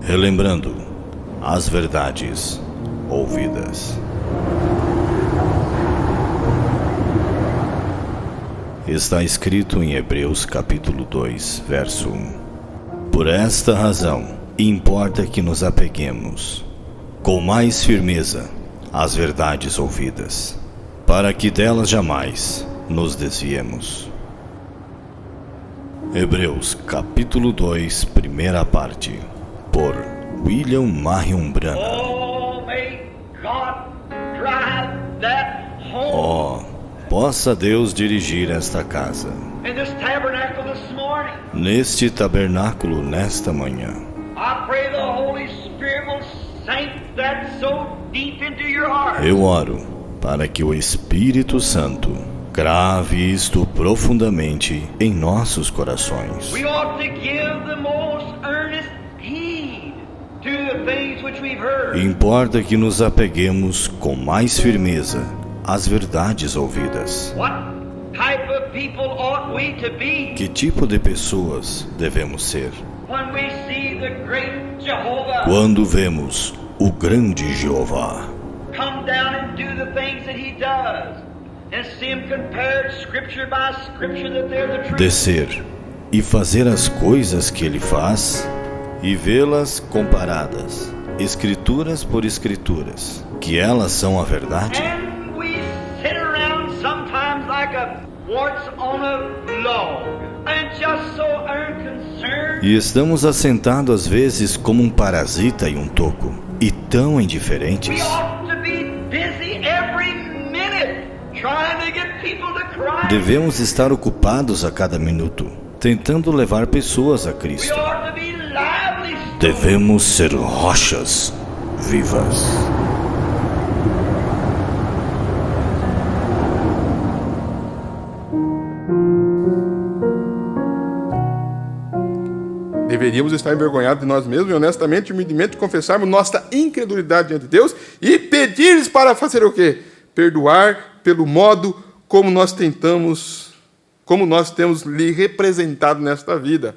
Relembrando as verdades ouvidas. Está escrito em Hebreus capítulo 2, verso 1. Por esta razão, importa que nos apeguemos com mais firmeza às verdades ouvidas, para que delas jamais nos desviemos. Hebreus capítulo 2, primeira parte, por William Marion Branham. Possa Deus dirigir esta casa, neste tabernáculo nesta manhã. Eu oro para que o Espírito Santo grave isto profundamente em nossos corações. Importa que nos apeguemos com mais firmeza às verdades ouvidas. Que tipo de pessoas devemos ser quando vemos o grande Jeová descer e fazer as coisas que ele faz e vê-las comparadas, escrituras por escrituras, que elas são a verdade? E estamos assentados às vezes como um parasita em um toco, e tão indiferentes. Devemos estar ocupados a cada minuto, tentando levar pessoas a Cristo. Devemos ser rochas vivas. Deveríamos estar envergonhados de nós mesmos e honestamente e humildemente confessarmos nossa incredulidade diante de Deus e pedir-lhes para fazer o quê? Perdoar pelo modo como nós temos lhe representado nesta vida.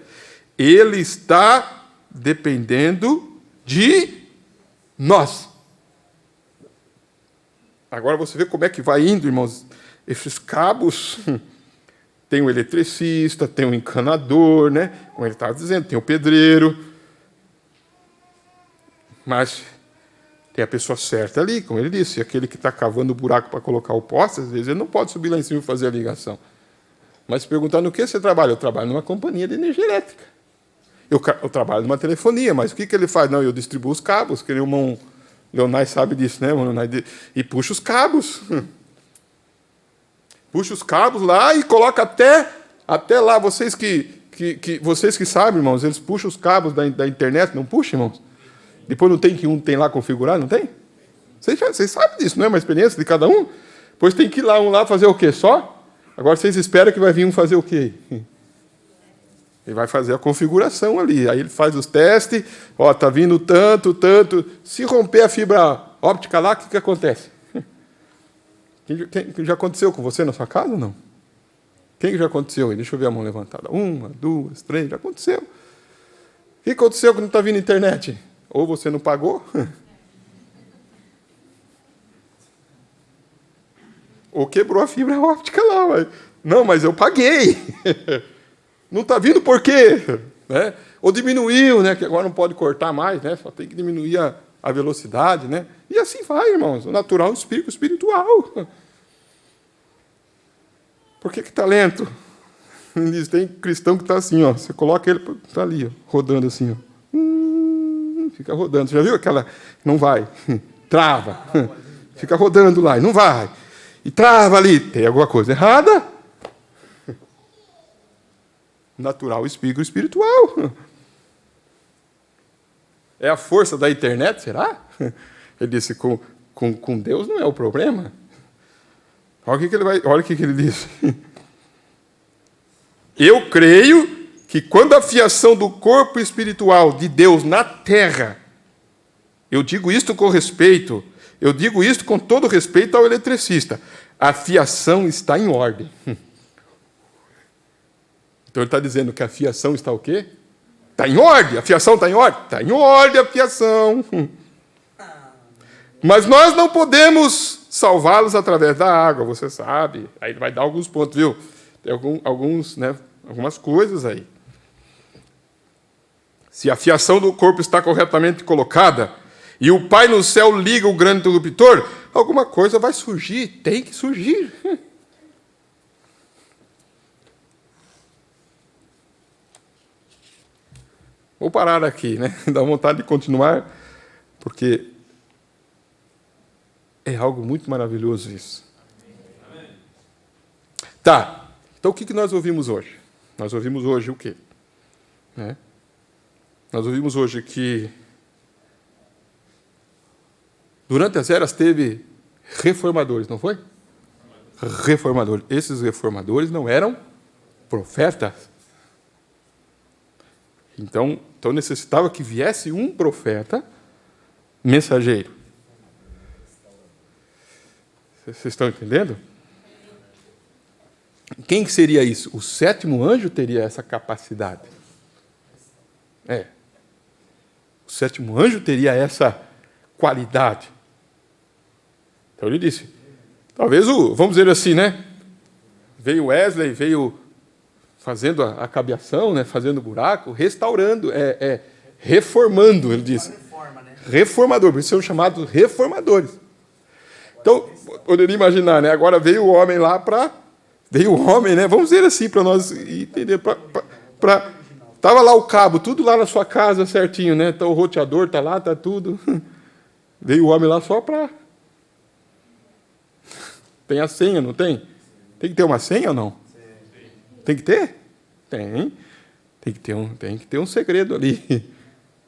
Ele está dependendo de nós. Agora você vê como é que vai indo, irmãos. Esses cabos... Tem o eletricista, tem o encanador, né? Como ele estava dizendo, tem o pedreiro. Mas tem a pessoa certa ali, como ele disse. Aquele que está cavando o buraco para colocar o poste, às vezes ele não pode subir lá em cima e fazer a ligação. Mas se perguntar no que você trabalha, eu trabalho numa companhia de energia elétrica. Eu trabalho numa telefonia, mas o que ele faz? Não, eu distribuo os cabos, que o irmão Leonai sabe disso, né? E puxa os cabos. Puxa os cabos lá e coloca até lá. Vocês que sabem, irmãos, eles puxam os cabos da internet, não puxam, irmãos? Depois não tem que um tem lá configurado, não tem? Vocês sabem disso, não é uma experiência de cada um? Pois tem que ir lá, um lá fazer o quê? Só? Agora vocês esperam que vai vir um fazer o quê? Ele vai fazer a configuração ali. Aí ele faz os testes, está vindo tanto. Se romper a fibra óptica lá, o que acontece? Já aconteceu com você na sua casa ou não? Quem já aconteceu? Deixa eu ver a mão levantada. 1, 2, 3, já aconteceu. O que aconteceu quando não está vindo internet? Ou você não pagou, ou quebrou a fibra óptica lá. Não, mas eu paguei. Não está vindo por quê? Né? Ou diminuiu, né? Que agora não pode cortar mais, né? Só tem que diminuir a velocidade, né? E assim vai, irmãos. O natural explica o espiritual. Por que está lento? Tem cristão que está assim, ó. Você coloca ele, está ali, ó, rodando assim, ó. Fica rodando. Você já viu aquela? Não vai. Trava. Fica rodando lá e não vai. E trava ali. Tem alguma coisa errada? Natural explica o espiritual. É a força da internet, será? Ele disse, com Deus não é o problema. Olha o que ele disse. Eu creio que quando a fiação do corpo espiritual de Deus na terra, eu digo isto com respeito, eu digo isto com todo respeito ao eletricista, a fiação está em ordem. Então ele está dizendo que a fiação está o quê? Está em ordem, a fiação está em ordem? Está em ordem a fiação. Mas nós não podemos salvá-los através da água, você sabe. Aí vai dar alguns pontos, viu? Tem algumas coisas aí. Se a fiação do corpo está corretamente colocada e o Pai no céu liga o grande interruptor, alguma coisa vai surgir, tem que surgir. Vou parar aqui, né? Dá vontade de continuar, porque é algo muito maravilhoso isso. Tá, então o que nós ouvimos hoje? Nós ouvimos hoje o quê? Nós ouvimos hoje que durante as eras teve reformadores, não foi? Reformadores. Esses reformadores não eram profetas. Então necessitava que viesse um profeta mensageiro. Vocês estão entendendo? Quem que seria isso? O sétimo anjo teria essa capacidade. O sétimo anjo teria essa qualidade. Então ele disse, talvez vamos dizer assim, né? Veio Wesley, veio fazendo a cabeação, né? Fazendo buraco, restaurando, reformando, ele disse. Reformador, por isso são chamados reformadores. Então, poderia imaginar, né? Agora veio o homem lá veio o homem, né? Vamos dizer assim, para nós entender. Estava lá o cabo, tudo lá na sua casa certinho, né? Então, o roteador está lá, está tudo. Veio o homem lá só para... Tem a senha, não tem? Tem que ter uma senha ou não? Tem que ter? Tem. Tem que ter um segredo ali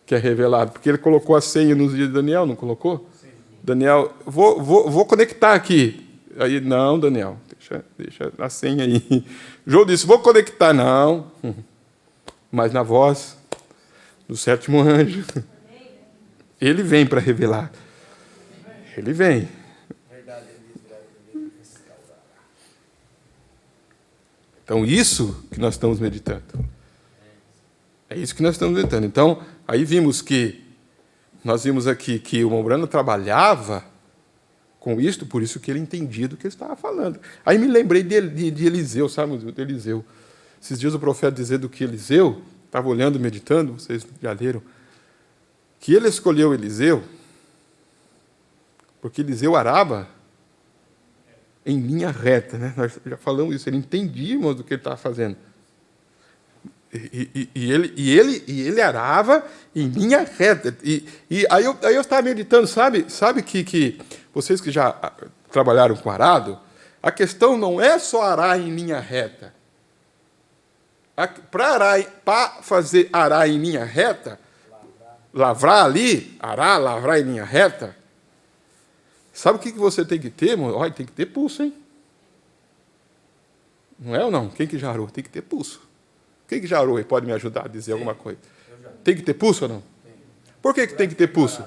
que é revelado. Porque ele colocou a senha nos dias de Daniel, não colocou? Sim. Daniel, vou conectar aqui. Aí, não, Daniel, deixa a senha aí. João disse, vou conectar. Não. Mas na voz do sétimo anjo, ele vem para revelar. Ele vem. Então, isso que nós estamos meditando. É isso que nós estamos meditando. Então, aí nós vimos aqui que o Mombrano trabalhava com isto, por isso que ele entendia do que ele estava falando. Aí me lembrei de Eliseu, sabe, de Eliseu. Esses dias o profeta dizia do que Eliseu, estava olhando, meditando, vocês já leram, que ele escolheu Eliseu, porque Eliseu arava em linha reta, né? Nós já falamos isso, ele entendia, irmãos, do que ele estava fazendo. E ele arava em linha reta. Aí eu estava meditando, sabe que vocês que já trabalharam com arado, a questão não é só arar em linha reta. Para fazer arar em linha reta, lavrar em linha reta, sabe o que você tem que ter, irmão? Olha, tem que ter pulso, hein? Não é ou não? Quem que já arou? Tem que ter pulso. Quem que já arou e pode me ajudar a dizer alguma coisa? Tem que ter pulso ou não? Por que tem que ter pulso?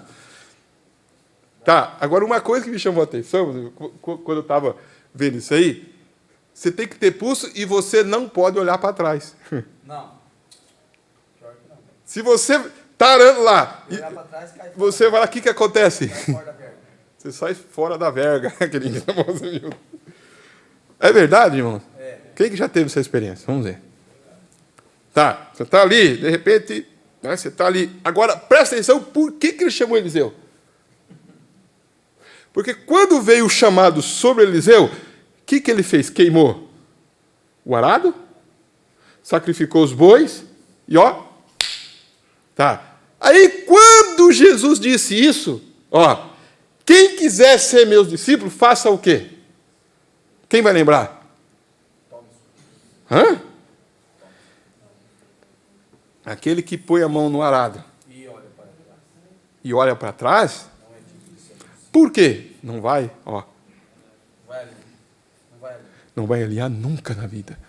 Tá, agora uma coisa que me chamou a atenção, quando eu estava vendo isso aí, você tem que ter pulso e você não pode olhar para trás. Não. Pior que não. Se você está arando lá, você vai lá, o que acontece? Você sai fora da verga, querido. É verdade, irmão? É. Quem que já teve essa experiência? Vamos ver. Tá, você está ali, de repente, né, você está ali. Agora, presta atenção, por que ele chamou Eliseu? Porque quando veio o chamado sobre Eliseu, o que ele fez? Queimou o arado, sacrificou os bois e ó. Tá. Aí, quando Jesus disse isso, ó, quem quiser ser meus discípulos, faça o quê? Quem vai lembrar? Hã? Aquele que põe a mão no arado e olha para trás. Por quê? Não vai, ó. Não vai aliar nunca na vida.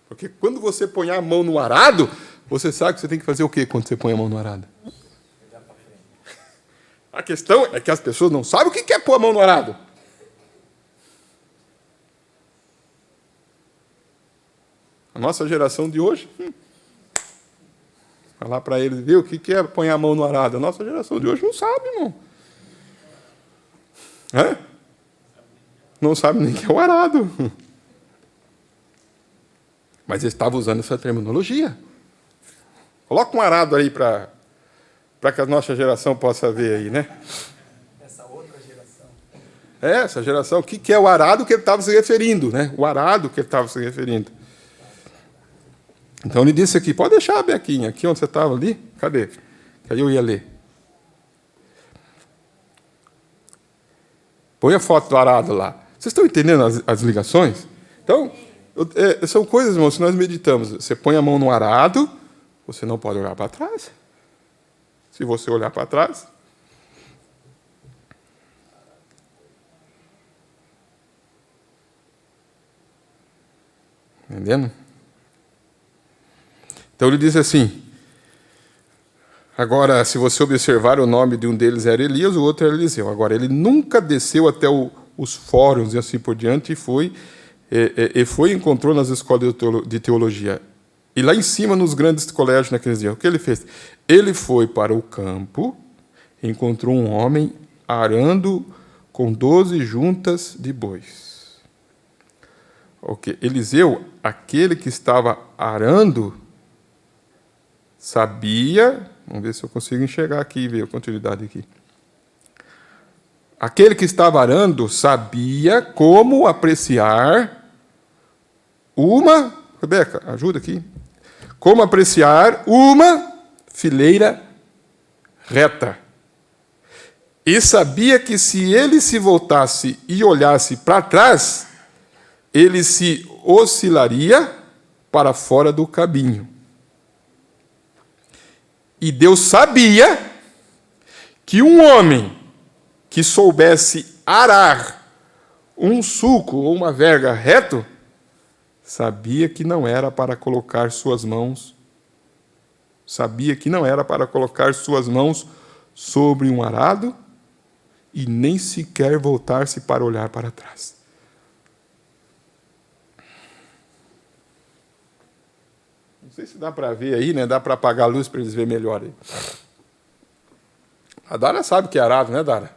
Porque quando você põe a mão no arado, você sabe que você tem que fazer o quê quando você põe a mão no arado? A questão é que as pessoas não sabem o que é pôr a mão no arado. A nossa geração de hoje Falar para eles, viu, o que é pôr a mão no arado? A nossa geração de hoje não sabe, irmão. Não sabe nem o que é o arado. Mas ele estava usando essa terminologia. Coloca um arado aí para que a nossa geração possa ver aí, né? Essa outra geração. Essa geração, o que é o arado que ele estava se referindo, né? O arado que ele estava se referindo. Então ele disse aqui, pode deixar a Bequinha, aqui onde você estava ali, cadê? Que aí eu ia ler. Põe a foto do arado lá. Vocês estão entendendo as ligações? Então, são coisas, irmãos, que nós meditamos. Você põe a mão no arado, você não pode olhar para trás. Se você olhar para trás... Entendendo? Então ele diz assim, agora, se você observar, o nome de um deles era Elias, o outro era Eliseu. Agora, ele nunca desceu até os fóruns e assim por diante e encontrou nas escolas de teologia. E lá em cima, nos grandes colégios naqueles dias, o que ele fez? Ele foi para o campo, encontrou um homem arando com 12 juntas de bois. Okay. Eliseu, aquele que estava arando, sabia, vamos ver se eu consigo enxergar aqui e ver a continuidade aqui. Aquele que estava arando sabia como apreciar Rebeca, ajuda aqui. Como apreciar uma fileira reta. E sabia que se ele se voltasse e olhasse para trás, ele se oscilaria para fora do caminho. E Deus sabia que um homem que soubesse arar um sulco ou uma verga reto, sabia que não era para colocar suas mãos sobre um arado e nem sequer voltar-se para olhar para trás. Não sei se dá para ver aí, né? Dá para apagar a luz para eles verem melhor aí. A Dara sabe que é arado, né, Dara?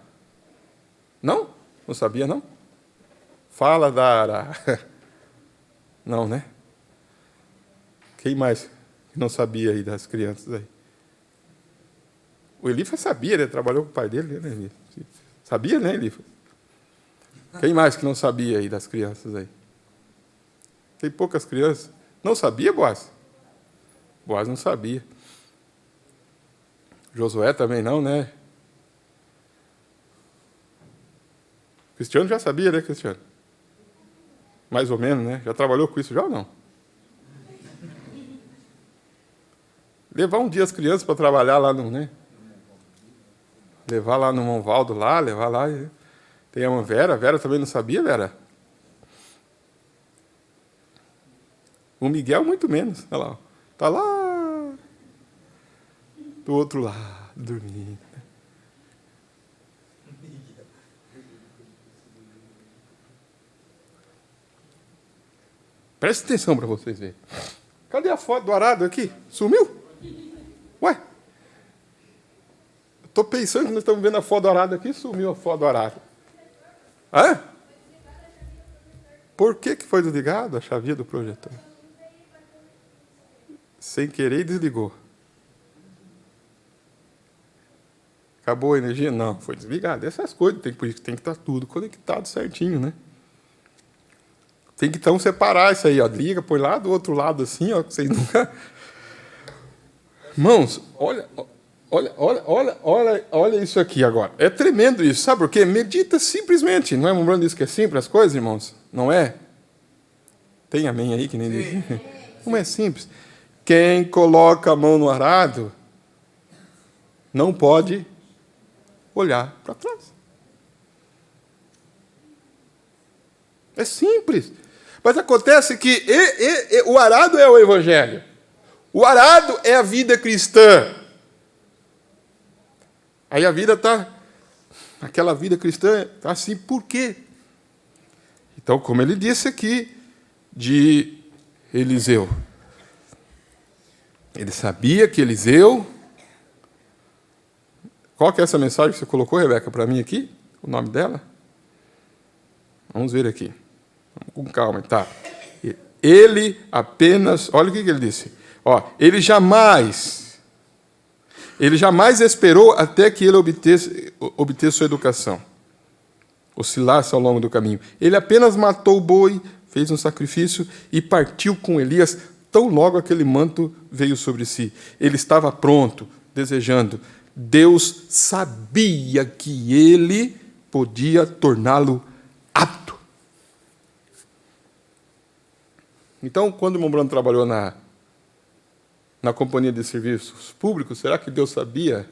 Não? Não sabia, não? Fala, Dara. Não, né? Quem mais não sabia aí das crianças aí? O Elifas sabia, ele trabalhou com o pai dele, né, Elifas? Sabia, né, Elifas? Quem mais que não sabia aí das crianças aí? Tem poucas crianças. Não sabia, Boaz? Boaz não sabia. Josué também não, né? Cristiano já sabia, né, Cristiano? Mais ou menos, né? Já trabalhou com isso já ou não? Levar um dia as crianças para trabalhar lá no, né? Levar lá no Monvaldo lá, levar lá. Tem a Vera. A Vera também não sabia, Vera? O Miguel muito menos. Olha lá. Está lá do outro lado, dormindo. Preste atenção para vocês verem. Cadê a foto do arado aqui? Sumiu? Ué? Estou pensando que nós estamos vendo a foto do arado aqui, sumiu a foto do arado. Hã? Por que foi desligado a chavinha do projetor? Sem querer, desligou. Acabou a energia? Não, foi desligado. Essas coisas, tem que estar tudo conectado certinho, né? Tem que então separar isso aí, ó. Liga, põe lá do outro lado assim, ó, que vocês nunca. Irmãos, olha isso aqui agora. É tremendo isso, sabe por quê? Medita simplesmente. Não é lembrando isso que é simples as coisas, irmãos? Não é? Tem amém aí que nem diz? Como é simples? Quem coloca a mão no arado não pode olhar para trás. É simples. Mas acontece que o arado é o evangelho. O arado é a vida cristã. Aí a vida está... Aquela vida cristã está assim, por quê? Então, como ele disse aqui, de Eliseu. Ele sabia que Eliseu... Qual que é essa mensagem que você colocou, Rebeca, para mim aqui? O nome dela? Vamos ver aqui. Vamos com calma, tá? Ele apenas... Olha o que ele disse. Ele jamais esperou até que ele obtesse sua educação, oscilasse ao longo do caminho. Ele apenas matou o boi, fez um sacrifício e partiu com Elias, tão logo aquele manto veio sobre si. Ele estava pronto, desejando. Deus sabia que ele podia torná-lo apto. Então, quando o irmão Bruno trabalhou na companhia de serviços públicos, será que Deus sabia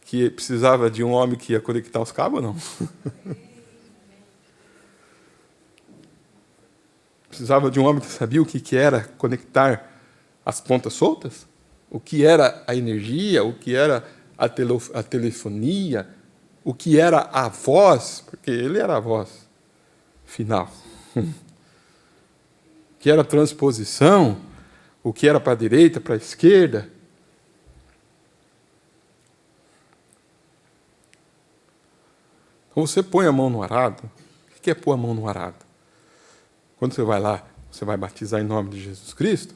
que precisava de um homem que ia conectar os cabos ou não? Precisava de um homem que sabia o que era conectar as pontas soltas? O que era a energia, o que era a telefonia, o que era a voz, porque ele era a voz final. O que era a transposição, o que era para a direita, para a esquerda. Então você põe a mão no arado. O que é pôr a mão no arado? Quando você vai lá, você vai batizar em nome de Jesus Cristo?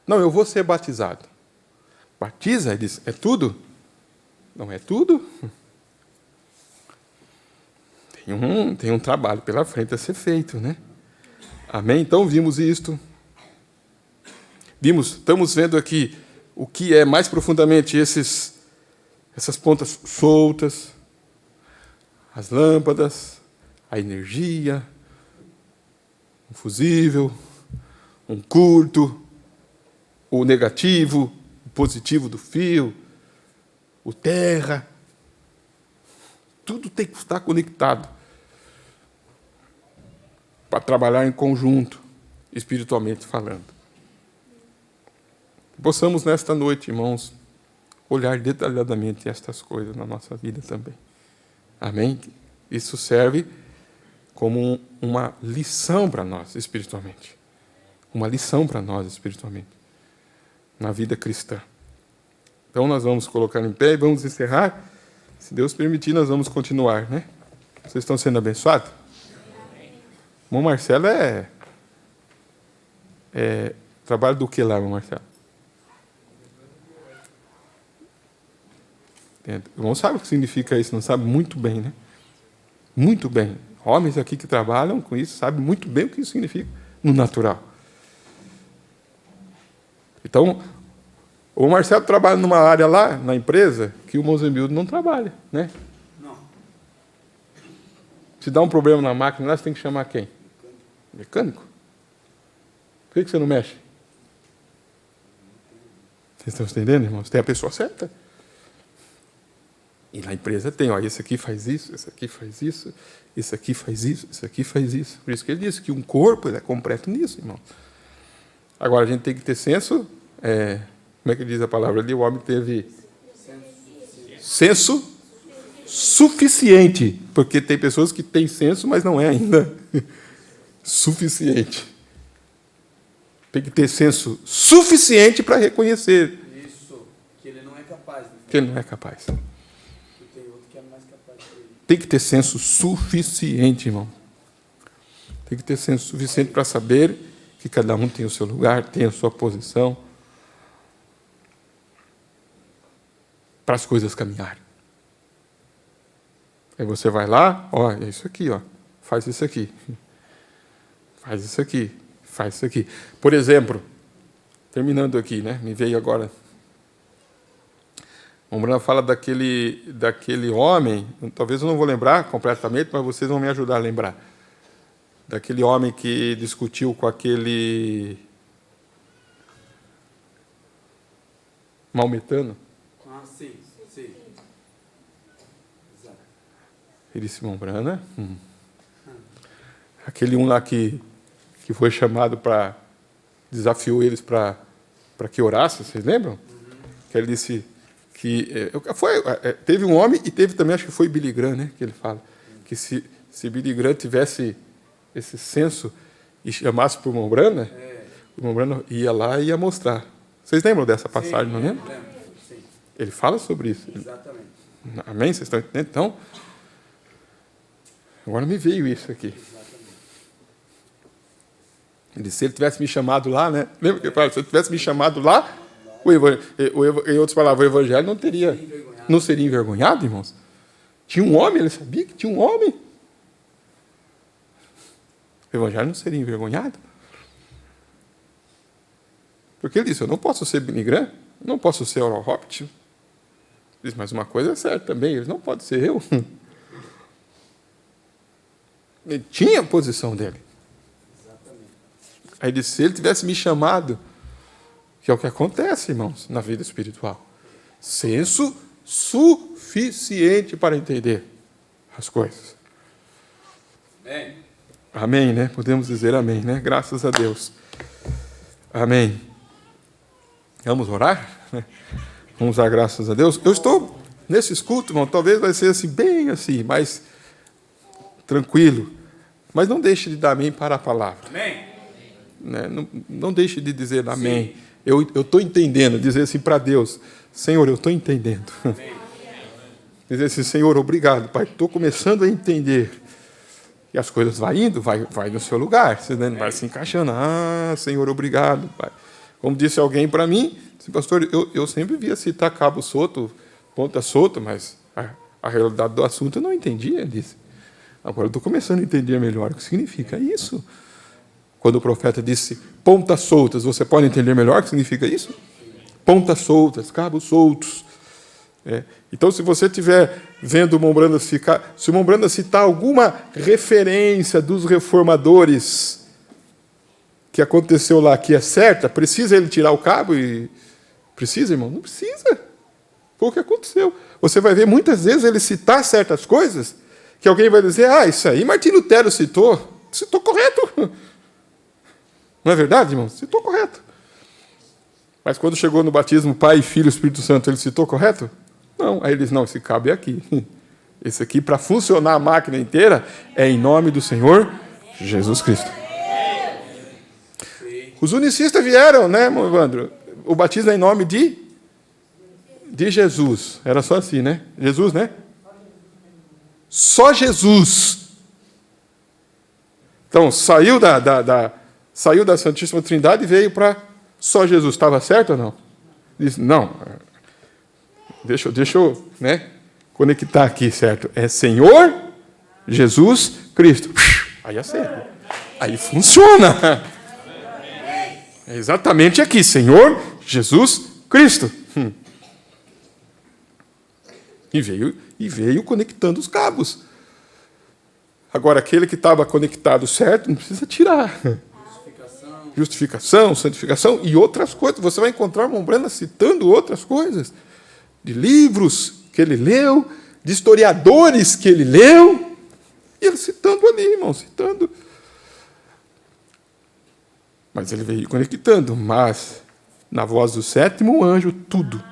Não, eu vou ser batizado. Batiza, ele diz, é tudo? Não é tudo? Tem um trabalho pela frente a ser feito, né? Amém? Então vimos isto. Estamos vendo aqui o que é mais profundamente essas pontas soltas, as lâmpadas, a energia, um fusível, um curto, o negativo, o positivo do fio, o terra. Tudo tem que estar conectado para trabalhar em conjunto, espiritualmente falando. Possamos, nesta noite, irmãos, olhar detalhadamente estas coisas na nossa vida também. Amém? Isso serve como uma lição para nós espiritualmente. Uma lição para nós espiritualmente. Na vida cristã. Então, nós vamos colocar em pé e vamos encerrar. Se Deus permitir, nós vamos continuar, né? Vocês estão sendo abençoados? O irmão Marcelo trabalho do que lá, irmão Marcelo? O irmão sabe o que significa isso, não sabe? Muito bem, né? Muito bem. Homens aqui que trabalham com isso sabem muito bem o que isso significa no natural. Então, o Marcelo trabalha numa área lá, na empresa, que o Mozembildo não trabalha, né? Não. Se dá um problema na máquina lá, você tem que chamar quem? Mecânico. Por que você não mexe? Vocês estão entendendo, irmãos? Tem a pessoa certa. E na empresa tem, esse aqui faz isso, esse aqui faz isso, esse aqui faz isso, esse aqui faz isso. Por isso que ele disse que um corpo ele é completo nisso, irmão. Agora, a gente tem que ter senso, como é que diz a palavra ali? O homem teve senso suficiente, porque tem pessoas que têm senso, mas não é ainda suficiente. Tem que ter senso suficiente para reconhecer. Isso, que ele não é capaz. Né? Que ele não é capaz. Tem outro que é mais capaz que ele. Tem que ter senso suficiente, irmão. Tem que ter senso suficiente para saber que cada um tem o seu lugar, tem a sua posição, para as coisas caminharem. Aí você vai lá, é isso aqui, faz isso aqui. Faz isso aqui, faz isso aqui. Por exemplo, terminando aqui, né? Me veio agora. O Bruno fala daquele homem, talvez eu não vou lembrar completamente, mas vocês vão me ajudar a lembrar. Daquele homem que discutiu com aquele maometano. Ah, sim. Exato. Ele se Brana. Aquele um lá que foi chamado para... desafiou eles para que orasse, vocês lembram? Que ele disse que... teve um homem e teve também, acho que foi Billy Graham, né? Que ele fala. Que se Billy Graham tivesse esse senso e chamasse para o irmão Brana ia lá e ia mostrar. Vocês lembram dessa passagem, não lembram? Lembro. Sim, Ele fala sobre isso. exatamente. Amém? Vocês estão entendendo? Então, agora me veio isso aqui. Ele disse, se ele tivesse me chamado lá, né? Lembra que ele falou? Se ele tivesse me chamado lá, em outras palavras, o evangelho não seria envergonhado, irmãos. Tinha um homem, ele sabia que tinha um homem. O evangelho não seria envergonhado. Porque ele disse, eu não posso ser Billy Graham, não posso ser Oral Roberts. Diz, mas uma coisa é certa também, ele não pode ser eu. Ele tinha a posição dele. Aí ele disse, se ele tivesse me chamado, que é o que acontece, irmãos, na vida espiritual. Senso suficiente para entender as coisas. Amém. Amém, né? Podemos dizer amém, né? Graças a Deus. Amém. Vamos orar? Vamos dar graças a Deus. Eu estou nesse culto, irmão, talvez vai ser assim, bem assim, mais tranquilo. Mas não deixe de dar amém para a palavra. Amém. Né? Não deixe de dizer amém. Eu estou entendendo, dizer assim para Deus, Senhor, eu estou entendendo. Amém. Dizer assim, Senhor, obrigado, Pai, estou começando a entender. E as coisas vai indo, vai no seu lugar, você vai se encaixando. Ah, Senhor, obrigado, Pai. Como disse alguém para mim, disse, pastor, eu sempre via citar cabo solto, ponta solta, mas a realidade do assunto eu não entendia, ele disse. Agora eu estou começando a entender melhor o que significa isso. Quando o profeta disse pontas soltas, você pode entender melhor o que significa isso? Pontas soltas, cabos soltos. Então, se você estiver vendo o Mombranda se o Mombranda citar alguma referência dos reformadores que aconteceu lá, que é certa, precisa ele tirar o cabo? Precisa, irmão? Não precisa. Foi o que aconteceu. Você vai ver muitas vezes ele citar certas coisas que alguém vai dizer, isso aí Martim Lutero citou correto. Não é verdade, irmão? Citou correto. Mas quando chegou no batismo, Pai, Filho e Espírito Santo, ele citou correto? Não. Aí eles, não, esse cabo é aqui. Esse aqui, para funcionar a máquina inteira, é em nome do Senhor Jesus Cristo. Os unicistas vieram, né, Evandro? O batismo é em nome de Jesus. Era só assim, né? Jesus, né? Só Jesus. Então, saiu da Santíssima Trindade e veio para só Jesus. Estava certo ou não? Disse, não. Deixa eu conectar aqui, certo? É Senhor Jesus Cristo. Aí acerta. Aí funciona. É exatamente aqui, Senhor Jesus Cristo. E veio conectando os cabos. Agora, aquele que estava conectado certo, não precisa tirar. Justificação, santificação e outras coisas. Você vai encontrar Mombrana citando outras coisas. De livros que ele leu, de historiadores que ele leu. E ele citando ali, irmão, citando. Mas ele veio conectando. Mas, na voz do sétimo anjo, tudo.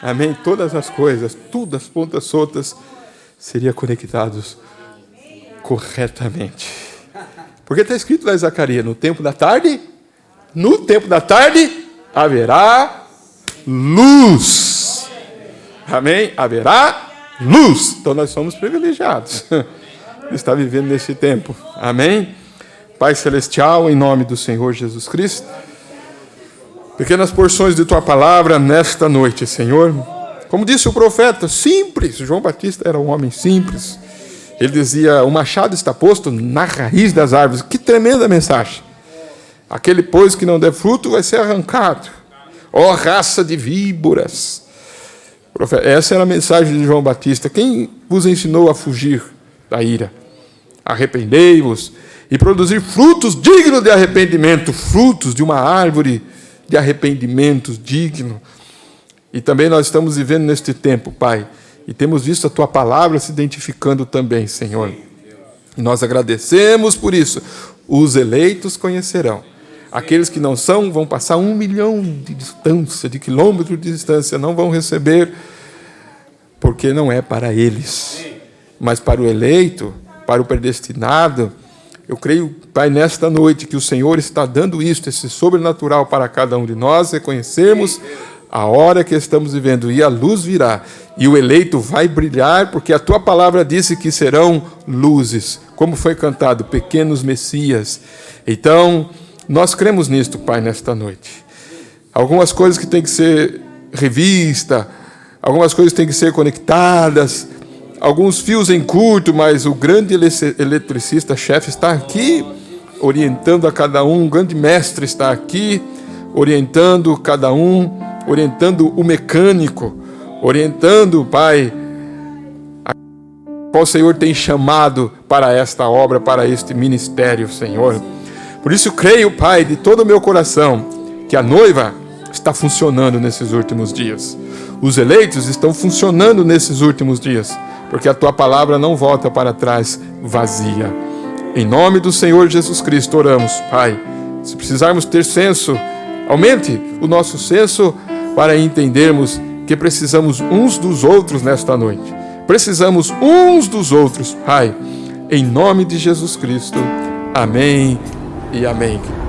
Amém? Todas as coisas, tudo, as pontas soltas, seriam conectados corretamente. Porque está escrito lá em Zacarias, no tempo da tarde haverá luz. Amém? Haverá luz. Então nós somos privilegiados de estar vivendo nesse tempo. Amém? Pai Celestial, em nome do Senhor Jesus Cristo, pequenas porções de Tua palavra nesta noite, Senhor. Como disse o profeta, simples. João Batista era um homem simples. Ele dizia, o machado está posto na raiz das árvores. Que tremenda mensagem. Aquele, pois, que não der fruto, vai ser arrancado. Ó raça de víboras. Essa era a mensagem de João Batista. Quem vos ensinou a fugir da ira? Arrependei-vos e produzir frutos dignos de arrependimento. Frutos de uma árvore de arrependimentos digno. E também nós estamos vivendo neste tempo, Pai. E temos visto a Tua palavra se identificando também, Senhor. E nós agradecemos por isso. Os eleitos conhecerão. Aqueles que não são vão passar 1 milhão de distância, de quilômetros de distância, não vão receber, porque não é para eles. Mas para o eleito, para o predestinado, Eu creio, Pai, nesta noite que o Senhor está dando isto, esse sobrenatural para cada um de nós, reconhecermos a hora que estamos vivendo e a luz virá e o eleito vai brilhar, porque a tua palavra disse que serão luzes, como foi cantado, pequenos messias. Então, nós cremos nisto, Pai, nesta noite. Algumas coisas que têm que ser revistas, algumas coisas têm que ser conectadas, alguns fios em curto, mas o grande eletricista, chefe, está aqui, orientando a cada um, o grande mestre está aqui, orientando cada um, orientando o mecânico, orientando, Pai, qual o Senhor tem chamado para esta obra, para este ministério, Senhor. Por isso creio, Pai, de todo o meu coração, que a noiva está funcionando nesses últimos dias. Os eleitos estão funcionando nesses últimos dias, porque a tua palavra não volta para trás vazia. Em nome do Senhor Jesus Cristo oramos, Pai. Se precisarmos ter senso, aumente o nosso senso para entendermos que precisamos uns dos outros nesta noite. Precisamos uns dos outros, Pai. Em nome de Jesus Cristo. Amém e amém.